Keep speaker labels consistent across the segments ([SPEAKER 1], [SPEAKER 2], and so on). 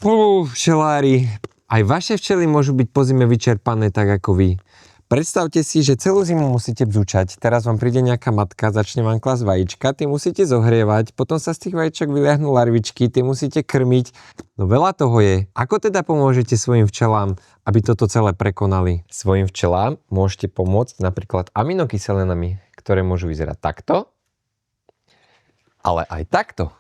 [SPEAKER 1] Včelári, aj vaše včely môžu byť po zime vyčerpané tak ako vy. Predstavte si, že celú zimu musíte bzúčať. Teraz vám príde nejaká matka, začne vám klásť vajíčka, tie musíte zohrievať, potom sa z tých vajíčok vyliahnú larvičky, tie musíte krmiť. No veľa toho je. Ako teda pomôžete svojim včelám, aby toto celé prekonali? Svojim včelám môžete pomôcť napríklad aminokyselinami, ktoré môžu vyzerať takto, ale aj takto.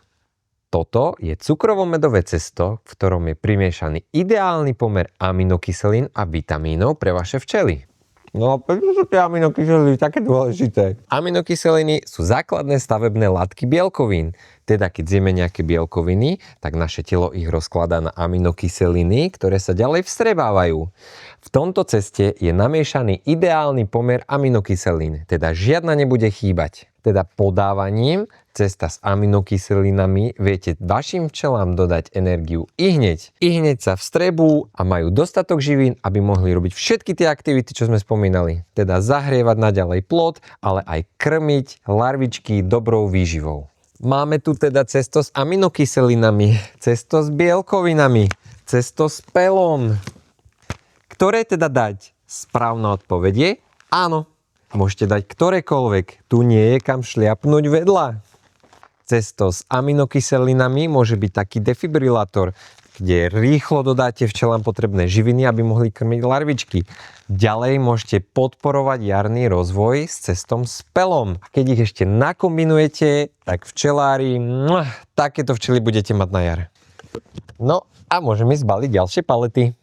[SPEAKER 1] Toto je cukrovo-medové cesto, v ktorom je primiešaný ideálny pomer aminokyselín a vitamínov pre vaše včely. No a prečo sú tie aminokyseliny také dôležité? Aminokyseliny sú základné stavebné látky bielkovín. Teda keď zjeme nejaké bielkoviny, tak naše telo ich rozkladá na aminokyseliny, ktoré sa ďalej vstrebávajú. V tomto ceste je namiešaný ideálny pomer aminokyselín, teda žiadna nebude chýbať. Teda podávaním cesta s aminokyselinami viete vašim včelám dodať energiu ihneď. Ihneď sa vstrebú a majú dostatok živín, aby mohli robiť všetky tie aktivity, čo sme spomínali. Teda zahrievať naďalej plod, ale aj krmiť larvičky dobrou výživou. Máme tu teda cesto s aminokyselinami, cesto s bielkovinami, cesto s pelom. Ktoré teda dať? Správna odpoveď je áno. Môžete dať ktorékoľvek, tu nie je kam šliapnúť vedľa. Cesto s aminokyselinami môže byť taký defibrilátor, kde rýchlo dodáte včelám potrebné živiny, aby mohli krmiť larvičky. Ďalej môžete podporovať jarný rozvoj s cestom s pelom. A keď ich ešte nakombinujete, tak včelári, takéto včely budete mať na jar. No a môžeme zbaliť ďalšie palety.